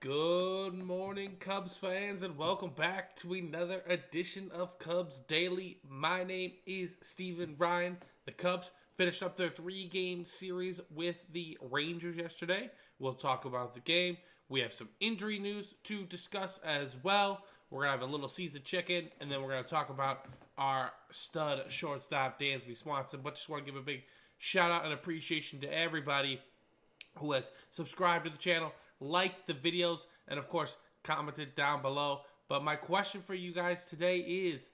Good morning, Cubs fans, and welcome back to another edition of Cubs Daily. My name is Steven Ryan. The Cubs finished up their three-game series with the Rangers yesterday. We'll talk about the game. We have some injury news to discuss as well. We're going to have a little season check-in, and then we're going to talk about our stud shortstop, Dansby Swanson. But just want to give a big shout-out and appreciation to everybody who has subscribed to the channel, liked the videos, and of course, commented down below. But my question for you guys today is,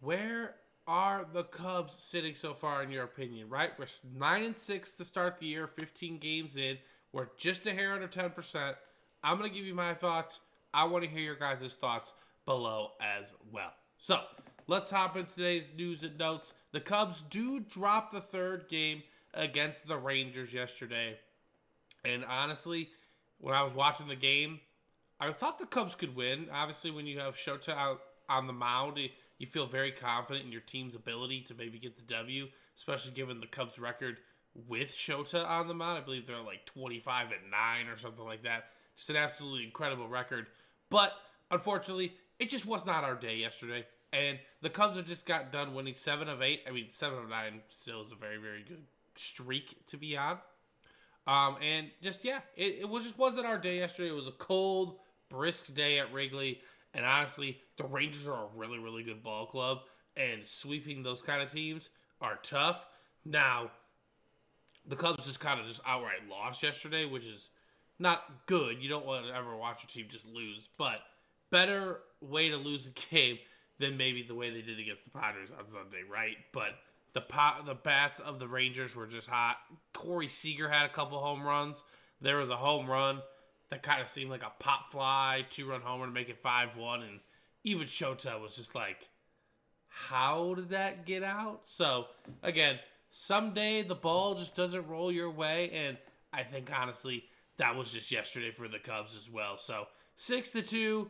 where are the Cubs sitting so far in your opinion, right? We're 9-6 to start the year, 15 games in. We're just a hair under 10%. I'm going to give you my thoughts. I want to hear your guys' thoughts below as well. So, let's hop into today's news and notes. The Cubs do drop the third game against the Rangers yesterday. And honestly, when I was watching the game, I thought the Cubs could win. Obviously, when you have Shota out on the mound, you feel very confident in your team's ability to maybe get the W, especially given the Cubs' record with Shota on the mound. I believe they're like 25-9 or something like that. Just an absolutely incredible record. But unfortunately, it just was not our day yesterday. And the Cubs have just got done winning 7 of 8. I mean, 7 of 9 still is a very, very good streak to be on. And just, yeah, it just wasn't our day yesterday. It was a cold, brisk day at Wrigley. And honestly, the Rangers are a really, really good ball club. And sweeping those kind of teams are tough. Now, the Cubs just kind of just outright lost yesterday, which is not good. You don't want to ever watch your team just lose. But better way to lose a game than maybe the way they did against the Padres on Sunday, right? But the bats of the Rangers were just hot. Corey Seager had a couple home runs. There was a home run that kind of seemed like a pop fly, 2-run homer to make it 5-1. And even Shota was just like, how did that get out? So, again, someday the ball just doesn't roll your way. And I think, honestly, that was just yesterday for the Cubs as well. So, 6-2.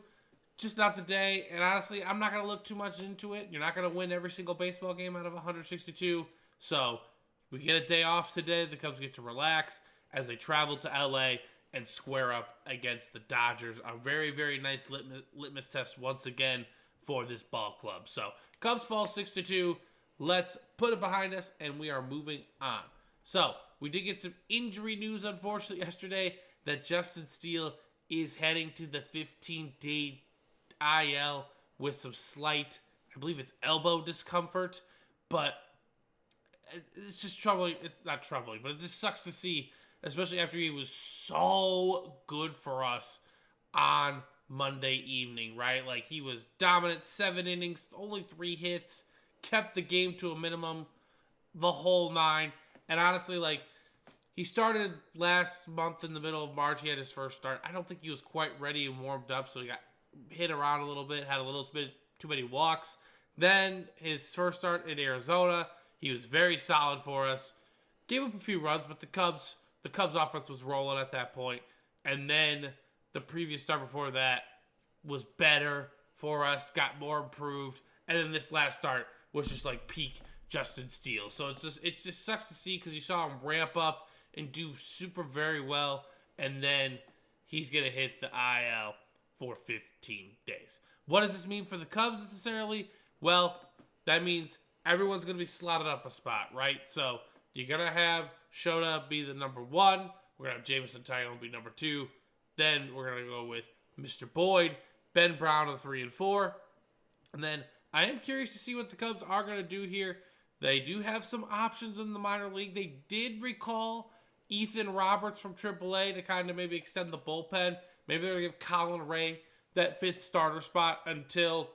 Just not the day, and honestly, I'm not going to look too much into it. You're not going to win every single baseball game out of 162, so we get a day off today. The Cubs get to relax as they travel to LA and square up against the Dodgers. A very, very nice litmus test once again for this ball club. So, Cubs fall 6-2. Let's put it behind us, and we are moving on. So, we did get some injury news, unfortunately, yesterday that Justin Steele is heading to the 15-day IL with some slight, I believe it's elbow discomfort, but it's just troubling. It's not troubling, but it just sucks to see, especially after he was so good for us on Monday evening, right? Like, he was dominant, 7 innings, only 3 hits, kept the game to a minimum, the whole 9, and honestly, like, he started last month in the middle of March. He had his first start. I don't think he was quite ready and warmed up, so he got hit around a little bit, had a little bit too many walks. Then his first start in Arizona, he was very solid for us. Gave up a few runs, but the Cubs offense was rolling at that point. And then the previous start before that was better for us, got more improved. And then this last start was just like peak Justin Steele. So it just sucks to see because you saw him ramp up and do super very well, and then he's gonna hit the IL for 15 days. What does this mean for the Cubs necessarily? Well, that means everyone's going to be slotted up a spot, right? So you're going to have Shota be the number 1. We're going to have Jameson Taillon be number 2. Then we're going to go with Mr. Boyd, Ben Brown on 3 and 4. And then I am curious to see what the Cubs are going to do here. They do have some options in the minor league. They did recall Ethan Roberts from AAA to kind of maybe extend the bullpen. Maybe they're going to give Colin Ray that 5th starter spot until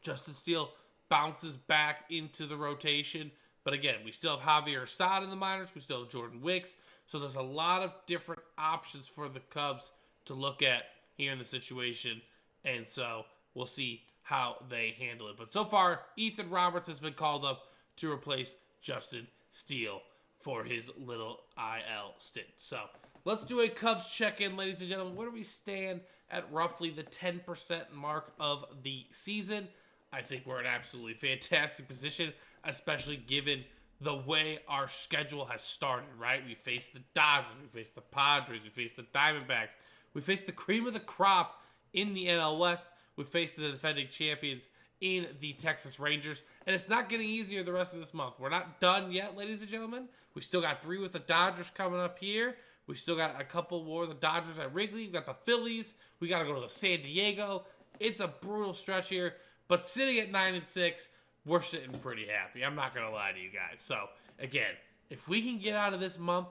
Justin Steele bounces back into the rotation. But again, we still have Javier Assad in the minors. We still have Jordan Wicks. So there's a lot of different options for the Cubs to look at here in the situation. And so we'll see how they handle it. But so far, Ethan Roberts has been called up to replace Justin Steele for his little IL stint. So let's do a Cubs check-in, ladies and gentlemen. Where do we stand at roughly the 10% mark of the season? I think we're in an absolutely fantastic position, especially given the way our schedule has started, right? We faced the Dodgers, we faced the Padres, we faced the Diamondbacks, We face the cream of the crop in the NL West. We face the defending champions in the Texas Rangers. And it's not getting easier the rest of this month. We're not done yet, ladies and gentlemen. We still got 3 with the Dodgers coming up here. We still got a couple more of the Dodgers at Wrigley. We got the Phillies. We got to go to the San Diego. It's a brutal stretch here. But sitting at 9-6, we're sitting pretty happy. I'm not going to lie to you guys. So, again, if we can get out of this month,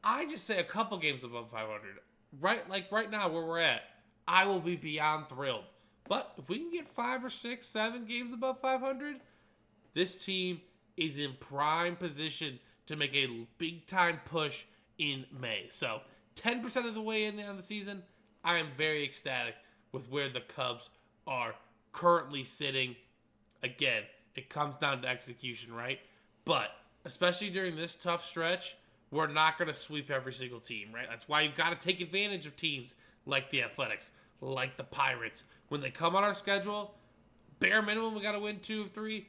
I just say a couple games above 500. Right now where we're at, I will be beyond thrilled. But if we can get 5 or 6, 7 games above 500, this team is in prime position to make a big-time push in May. So 10% of the way in on the season, I am very ecstatic with where the Cubs are currently sitting. Again, it comes down to execution, right? But especially during this tough stretch, we're not going to sweep every single team, right? That's why you've got to take advantage of teams like the Athletics, like the Pirates. When they come on our schedule, bare minimum, we got to win 2 of 3.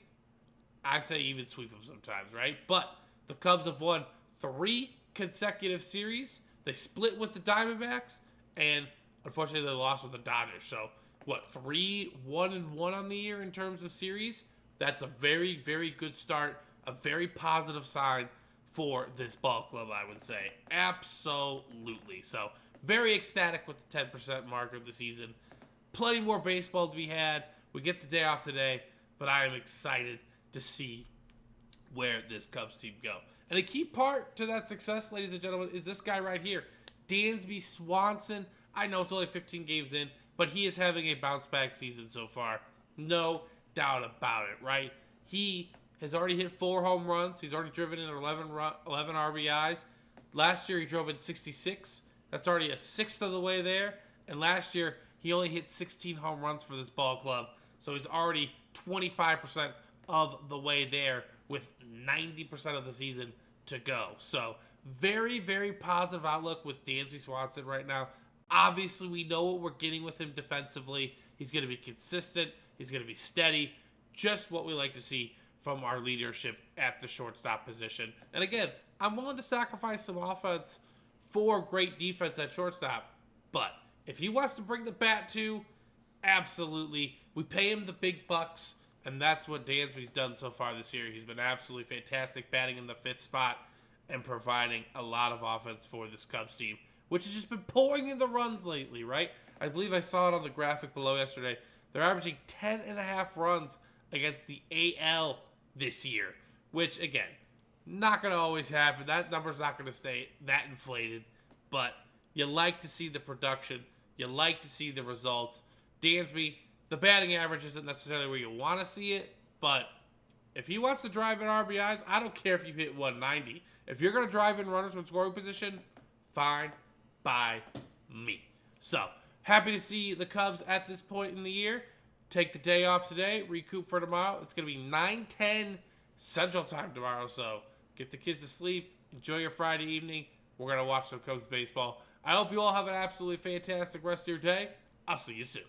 I say even sweep them sometimes, right? But the Cubs have won 3 consecutive series. They split with the Diamondbacks, and unfortunately they lost with the Dodgers. So, 3-1-1 on the year in terms of series? That's a very, very good start, a very positive sign for this ball club, I would say. Absolutely. So, very ecstatic with the 10% mark of the season. Plenty more baseball to be had. We get the day off today, but I am excited to see where this Cubs team go. And a key part to that success, ladies and gentlemen, is this guy right here, Dansby Swanson. I know it's only 15 games in, but he is having a bounce-back season so far. No doubt about it, right? He has already hit 4 home runs. He's already driven in 11 RBIs. Last year, he drove in 66. That's already a sixth of the way there. And last year, he only hit 16 home runs for this ball club. So he's already 25% of the way there with 90% of the season to go. So very, very positive outlook with Dansby Swanson right now. Obviously, we know what we're getting with him defensively. He's going to be consistent. He's going to be steady. Just what we like to see from our leadership at the shortstop position. And again, I'm willing to sacrifice some offense for great defense at shortstop. But if he wants to bring the bat too, absolutely. We pay him the big bucks, and that's what Dansby's done so far this year. He's been absolutely fantastic, batting in the 5th spot and providing a lot of offense for this Cubs team, which has just been pouring in the runs lately, right? I believe I saw it on the graphic below yesterday. They're averaging 10.5 runs against the AL this year, which, again, not going to always happen. That number's not going to stay that inflated, but you like to see the production. You like to see the results. Dansby, the batting average isn't necessarily where you want to see it, but if he wants to drive in RBIs, I don't care if you hit 190. If you're going to drive in runners from scoring position, fine by me. So, happy to see the Cubs at this point in the year. Take the day off today, recoup for tomorrow. It's going to be 9:10 Central Time tomorrow, so get the kids to sleep. Enjoy your Friday evening. We're going to watch some Cubs baseball. I hope you all have an absolutely fantastic rest of your day. I'll see you soon.